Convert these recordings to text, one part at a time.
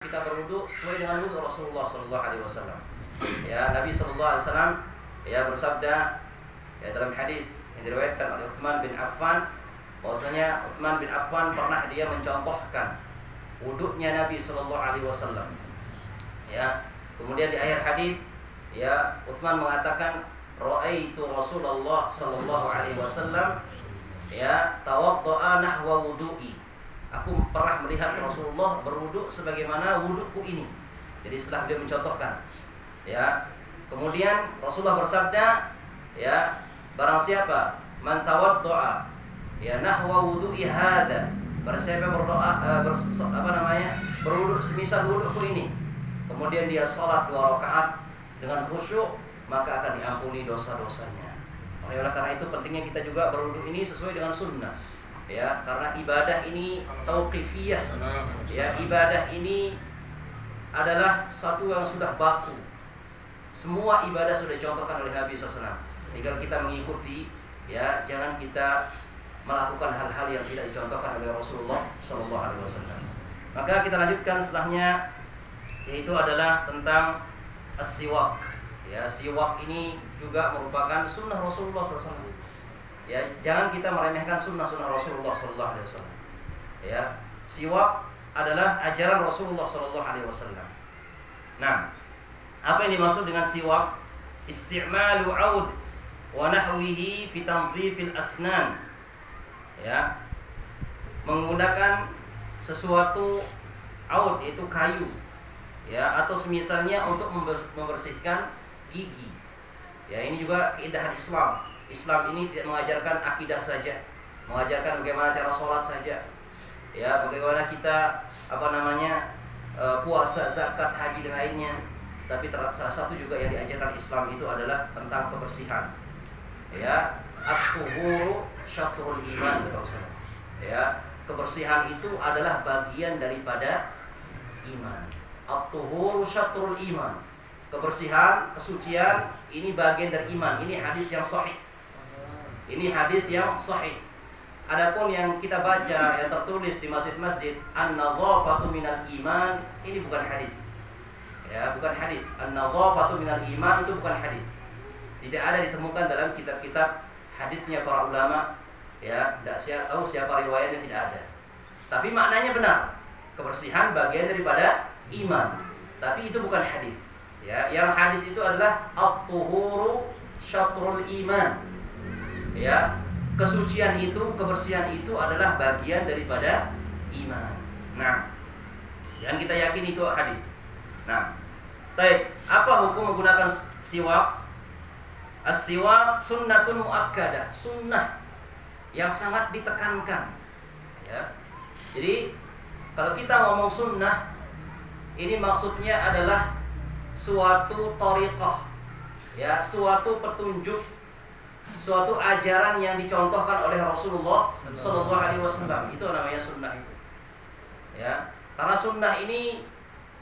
kita berwudu sesuai dengan wudu Rasulullah Sallallahu Alaihi Wasallam. Ya, Nabi Sallallahu Alaihi Wasallam ya bersabda ya dalam hadis yang diriwayatkan oleh Utsman bin Affan, bahwasanya Utsman bin Affan pernah dia mencontohkan wudunya Nabi Sallallahu Alaihi Wasallam. Ya, kemudian di akhir hadis ya Utsman mengatakan ra'aitu Rasulullah Sallallahu Alaihi Wasallam ya tawaddaa nahwa wudu'i. Aku pernah melihat Rasulullah berwudu sebagaimana wuduku ini. Jadi setelah dia mencontohkan, ya, kemudian Rasulullah bersabda, ya, barang siapa man tawaddaa, ya, nahwa wudu'i hada, barang siapa berdoa berwudu semisal wuduku ini, kemudian dia salat 2 rakaat dengan khusyuk, maka akan diampuni dosa-dosanya. Oleh karena itu pentingnya kita juga berwudu ini sesuai dengan sunnah. Ya, karena ibadah ini tauqifiyah. Ya, ibadah ini adalah satu yang sudah baku. Semua ibadah sudah dicontohkan oleh Nabi SAW. Tinggal kita mengikuti, ya, jangan kita melakukan hal-hal yang tidak dicontohkan oleh Rasulullah SAW. Maka kita lanjutkan setelahnya, yaitu adalah tentang as-siwak. Ya, siwak ini juga merupakan sunnah Rasulullah SAW. Ya, jangan kita meremehkan sunnah-sunnah Rasulullah Sallallahu Alaihi Wasallam. Ya, siwak adalah ajaran Rasulullah Sallallahu Alaihi Wasallam. Nah, apa yang dimaksud dengan siwak? Isti'malu 'aud wa nahwihi fi tanzifil asnan. Ya, menggunakan sesuatu 'aud itu kayu, ya, atau semisalnya untuk membersihkan gigi. Ya, ini juga keindahan Islam. Islam ini tidak mengajarkan akidah saja, mengajarkan bagaimana cara sholat saja, ya, bagaimana kita puasa, zakat, haji dan lainnya. Tapi salah satu juga yang diajarkan Islam itu adalah tentang kebersihan. Ya, at-tuhuru syatrul iman, ya, kebersihan itu adalah bagian daripada iman. At-tuhuru syatrul iman, kebersihan, kesucian ini bagian dari iman. Ini hadis yang sahih. Ini hadis yang sahih. Adapun yang kita baca yang tertulis di masjid-masjid an-nadhafatu minal iman, ini bukan hadis. Ya, bukan hadis. An-nadhafatu minal iman itu bukan hadis. Tidak ada ditemukan dalam kitab-kitab hadisnya para ulama. Ya, tidak tahu siapa riwayatnya, tidak ada. Tapi maknanya benar. Kebersihan bagian daripada iman. Tapi itu bukan hadis. Ya, yang hadis itu adalah at-tuhuru syatrul iman. Ya, kesucian itu, kebersihan itu adalah bagian daripada iman. Nah, dan kita yakin itu hadis. Nah, baik, apa hukum menggunakan siwak? As-siwak sunnatun muakkadah, sunnah yang sangat ditekankan. Ya. Jadi, kalau kita ngomong sunnah, ini maksudnya adalah suatu thariqah, ya, suatu petunjuk, suatu ajaran yang dicontohkan oleh Rasulullah Sallallahu Alaihi Wasallam. Itu namanya sunnah itu. Ya, karena sunnah ini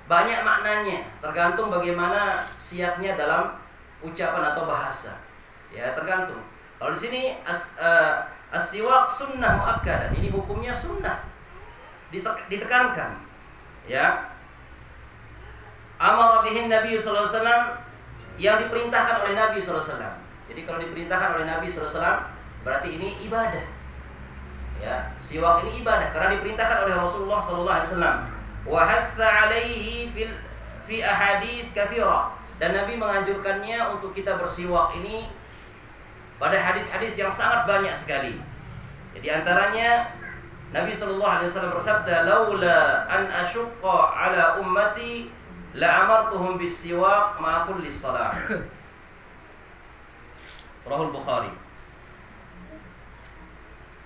banyak maknanya, tergantung bagaimana siapnya dalam ucapan atau bahasa. Ya, tergantung. Kalau di sini as-siwak sunnah muakkadah, ini hukumnya sunnah, ditekankan. Ya, amara bihin Nabi Sallallahu Alaihi Wasallam, yang diperintahkan oleh Nabi Sallallahu Alaihi Wasallam. Jadi kalau diperintahkan oleh Nabi SAW, berarti ini ibadah. Ya, siwak ini ibadah karena diperintahkan oleh Rasulullah SAW. Wa hatha alaihi fi ahadits katsira, dan Nabi menganjurkannya untuk kita bersiwak ini pada hadis-hadis yang sangat banyak sekali. Jadi antaranya Nabi SAW bersabda, laula an asyqa ala ummati la amartuhum bis-siwak ma kulli shalah. Rahul Bukhari.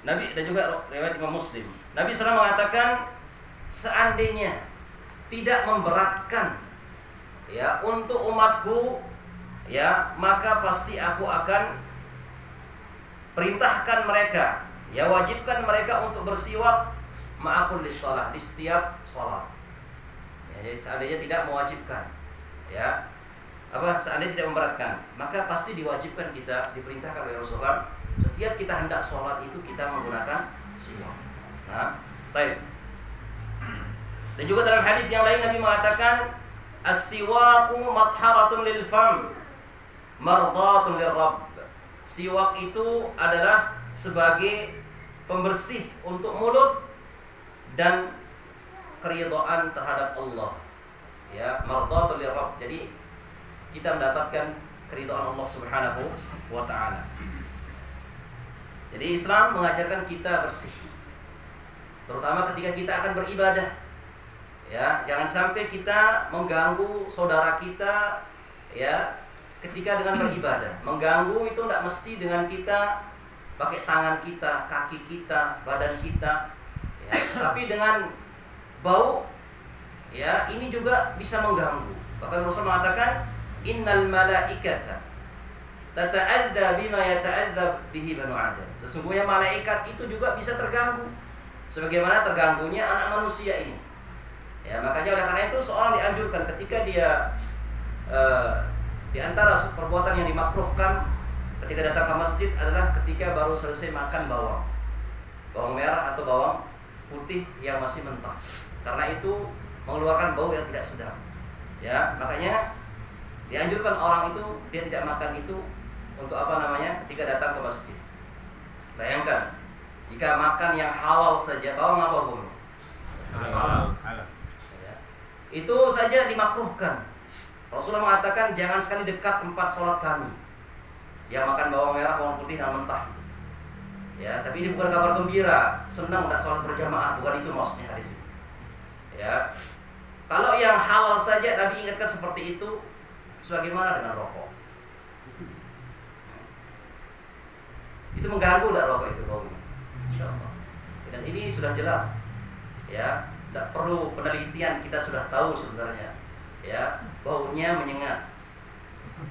Nabi, dan juga riwayat Imam Muslim. Nabi SAW mengatakan, seandainya tidak memberatkan, ya, untuk umatku, ya, maka pasti aku akan perintahkan mereka, ya, wajibkan mereka untuk bersiwak ma'akul lis-shalah, di setiap salat. Ya, jadi seandainya tidak mewajibkan, ya, seandainya tidak memberatkan, maka pasti diwajibkan kita, diperintahkan oleh Rasulullah, setiap kita hendak sholat itu kita menggunakan siwak. Nah, baik. Dan juga dalam hadis yang lain Nabi mengatakan as-siwaku matharatun lil fam mardatun lirrabb. Siwak itu adalah sebagai pembersih untuk mulut dan keridhaan terhadap Allah. Ya, mardatun lirrabb. Jadi kita mendapatkan keridhaan Allah Subhanahu wa taala. Jadi Islam mengajarkan kita bersih, terutama ketika kita akan beribadah. Ya, jangan sampai kita mengganggu saudara kita, ya, ketika dengan beribadah. Mengganggu itu tidak mesti dengan kita pakai tangan kita, kaki kita, badan kita, ya, tapi dengan bau, ya, ini juga bisa mengganggu. Bahkan Rasul mengatakan, innal malaikata tata'adza bima yata'adzab bihi banu Adam. Sesungguhnya malaikat itu juga bisa terganggu sebagaimana terganggunya anak manusia ini. Ya, makanya oleh karena itu seorang dianjurkan ketika dia di antara perbuatan yang dimakruhkan ketika datang ke masjid adalah ketika baru selesai makan bawang merah atau bawang putih yang masih mentah, karena itu mengeluarkan bau yang tidak sedap. Ya, makanya dianjurkan orang itu dia tidak makan itu untuk apa namanya ketika datang ke masjid. Bayangkan jika makan yang halal saja, bawang apa hukumnya? Halal. Ya, itu saja dimakruhkan. Rasulullah mengatakan jangan sekali dekat tempat sholat kami yang makan bawang merah, bawang putih dan mentah. Ya, tapi ini bukan kabar gembira, senang tidak sholat berjamaah, bukan itu maksudnya hadis ini. Ya, kalau yang halal saja Nabi ingatkan seperti itu, sebagaimana dengan rokok? Itu mengganggu tidak rokok itu baunya? Insyaallah. Dan ini sudah jelas. Ya, tidak perlu penelitian, kita sudah tahu sebenarnya. Ya, baunya menyengat.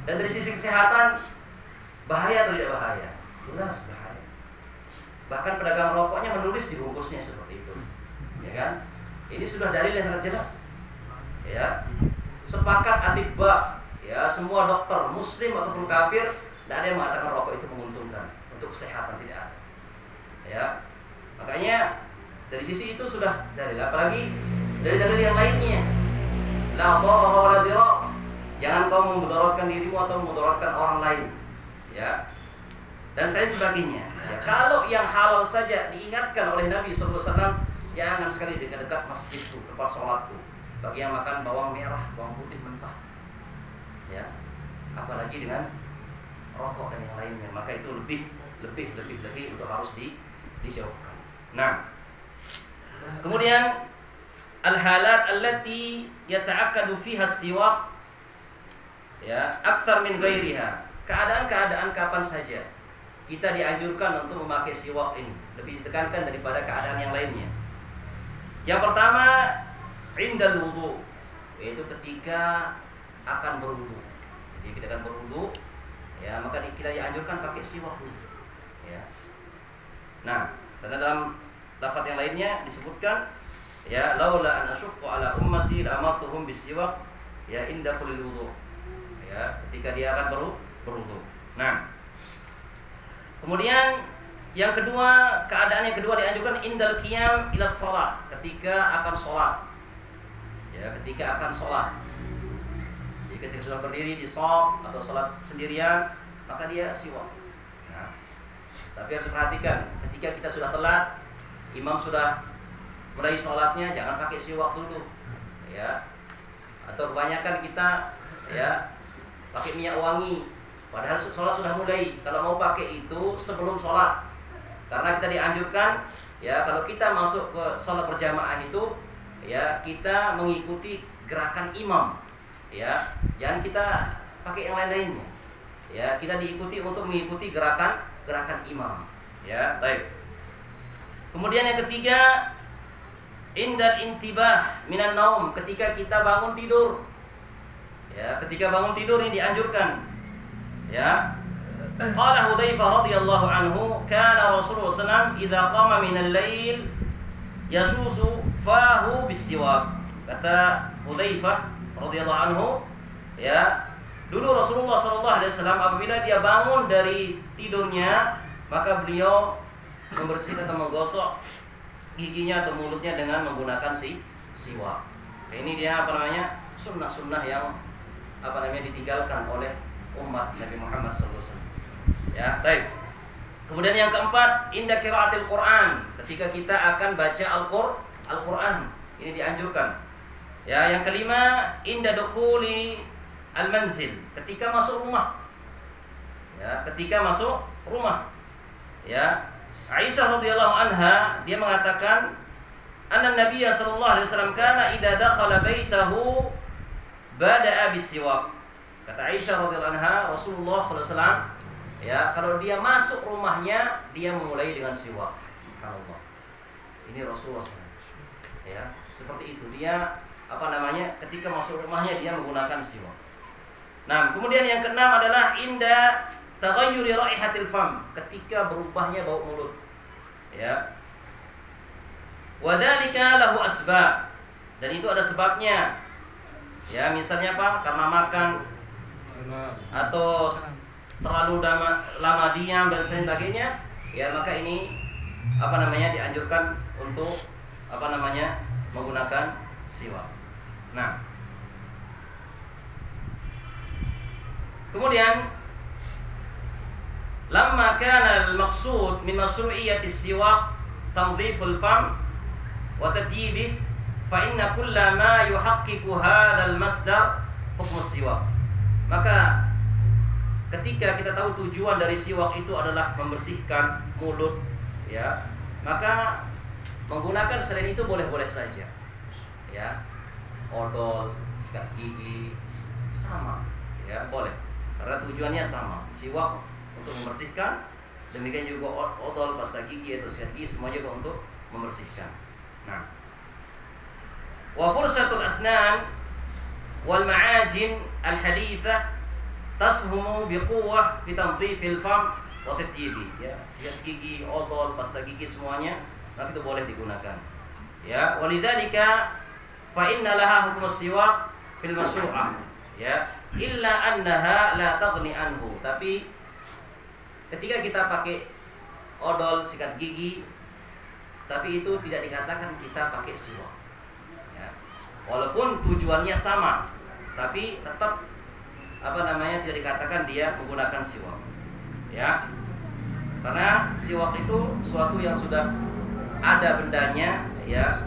Dan dari sisi kesehatan bahaya atau tidak bahaya? Jelas bahaya. Bahkan pedagang rokoknya menulis di bungkusnya seperti itu. Ya kan? Ini sudah dalil yang sangat jelas. Ya. Sepakat atibba, ya, semua dokter muslim ataupun kafir tidak ada yang mengatakan rokok itu menguntungkan untuk kesehatan, tidak ada. Ya, makanya dari sisi itu sudah dalil, apalagi dari dalil yang lainnya. La dharara wa la dirar. Jangan kau memudaratkan dirimu atau memudaratkan orang lain. Ya. Dan lain sebagainya. Ya, kalau yang halal saja diingatkan oleh Nabi SAW, jangan sekali dekat-dekat masjidku, tempat sholatku. Bagi yang makan bawang merah, bawang putih mentah. Ya. Apalagi dengan rokok dan yang lainnya, maka itu lebih untuk harus dijauhkan. Nah, kemudian al-halat allati yata'akkadu fiha as-siwak, ya, aktsar min ghairiha. Keadaan-keadaan kapan saja kita dianjurkan untuk memakai siwak ini, lebih ditekankan daripada keadaan yang lainnya. Yang pertama, indal wudu, yaitu ketika akan berwudu. Jadi kita akan berwudu, ya, maka kita dianjurkan pakai siwak dulu. Ya. Nah, karena dalam lafaz yang lainnya disebutkan, ya, laula an asyqa ala ummati la amartuhum bisiwak, ya, inda kulli wudu. Ya, ketika dia akan berwudu. Nah, kemudian yang kedua, keadaan yang kedua dianjurkan indal qiyam ila shalah, ketika akan sholat. Ya, ketika akan sholat. Jadi ketika sudah berdiri di shaf atau sholat sendirian, maka dia siwak. Nah, tapi harus perhatikan, ketika kita sudah telat, imam sudah mulai sholatnya, jangan pakai siwak dulu. Ya. Atau kebanyakan kita, ya, pakai minyak wangi, padahal sholat sudah mulai. Kalau mau pakai itu sebelum sholat, karena kita dianjurkan, ya, kalau kita masuk ke sholat berjamaah itu, ya, kita mengikuti gerakan imam, ya, jangan kita pakai yang lain-lainnya. Ya, kita diikuti untuk mengikuti gerakan imam. Ya, baik. Kemudian yang ketiga, indal intibah minan naum, ketika kita bangun tidur. Ya, ketika bangun tidur ini dianjurkan. Ya. Qala Hudzaifah radhiyallahu anhu, kana Rasulullah sallallahu idza qama minal lail yasusu fahu bisiwak. Kata Hudzaifah radhiyallahu anhu, ya, dulu Rasulullah SAW apabila dia bangun dari tidurnya, maka beliau membersihkan atau menggosok giginya atau mulutnya dengan menggunakan siwak. Ini dia sunnah-sunnah yang ditinggalkan oleh umat Nabi Muhammad SAW. Ya, baik. Kemudian yang keempat, inda qiraatil Quran, ketika kita akan baca Al-Quran, ini dianjurkan. Ya, yang kelima, inda dukhuli al-manzil, ketika masuk rumah. Ya, ketika masuk rumah. Ya, Aisyah radhiyallahu anha dia mengatakan, anna Nabi sallallahu alaihi wasallam kana idza dakhala baitahu bada'a bis-siwak. Kata Aisyah radhiyallahu anha, Rasulullah sallallahu alaihi wasallam ya, kalau dia masuk rumahnya dia memulai dengan siwak. Subhanallah. Ini Rasulullah SAW. Ya, seperti itu. Dia ketika masuk rumahnya dia menggunakan siwak. Nah, kemudian yang keenam adalah inda taghayyuri raihatil fam, ketika berubahnya bau mulut. Ya. Wa dzalika lahu asbab. Dan itu ada sebabnya. Ya, misalnya apa? Karena makan atau terlalu lama diam dan sebagainya, ya maka ini dianjurkan untuk menggunakan siwak. Nah, kemudian lamma kana al-maqsud min masru'iyyati siwak tanziful fam wa tatyibih, fa inna kulla ma yuhaqqiqu hadzal masdar hukm siwak. Maka ketika kita tahu tujuan dari siwak itu adalah membersihkan mulut, ya, maka menggunakan selain itu boleh-boleh saja. Ya, odol, sikat gigi, sama, ya boleh, karena tujuannya sama. Siwak untuk membersihkan, demikian juga odol, pasta gigi atau sikat gigi, semuanya juga untuk membersihkan. Nah, wa fursatul asnan wal ma'ajin al hadithah tashumu biquwwah fi tanzifil fam wa tatyibi. Ya, sikat gigi, odol, pasta gigi semuanya maka itu boleh digunakan. Ya, walidzalika fa inna laha hukmu siwak fil masru'ah. Ya, illa annaha la taghni anhu. Tapi ketika kita pakai odol, sikat gigi, tapi itu tidak dikatakan kita pakai siwak. Ya. Walaupun tujuannya sama, tapi tetap tidak dikatakan dia menggunakan siwak. Ya. Karena siwak itu suatu yang sudah ada bendanya, ya.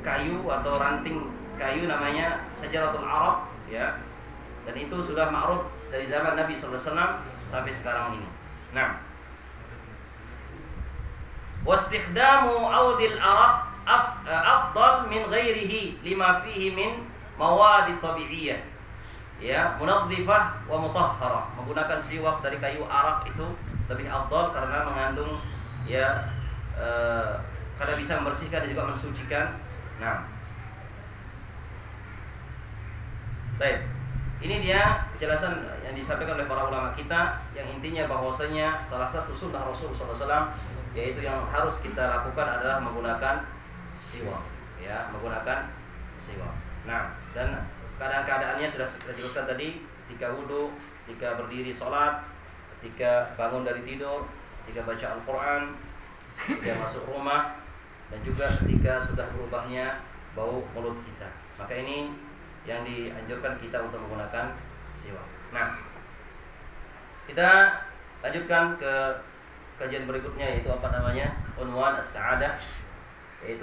Kayu atau ranting kayu namanya Syajaratul Arab, ya. Dan itu sudah ma'ruf dari zaman Nabi sallallahu alaihi wasallam sampai sekarang ini. Nah, wastikhdamu audil araq afdal min ghairihi lima fihi min mawadi tabi'iyah, ya, munadhifah wa mutahharah. Menggunakan siwak dari kayu arak itu lebih afdal karena mengandung, ya, karena bisa membersihkan dan juga mensucikan. Nah, baik, ini dia penjelasan yang disampaikan oleh para ulama kita, yang intinya bahwasanya salah satu sunnah Rasul SAW, yaitu yang harus kita lakukan adalah menggunakan siwak, ya, menggunakan siwak. Nah, dan keadaannya sudah kita jelaskan tadi, ketika wudu, ketika berdiri sholat, ketika bangun dari tidur, ketika baca Al-Quran, ketika masuk rumah, dan juga ketika sudah berubahnya bau mulut kita. Maka ini yang dianjurkan kita untuk menggunakan siwak. Nah, kita lanjutkan ke kajian berikutnya, yaitu unwan as-sa'adah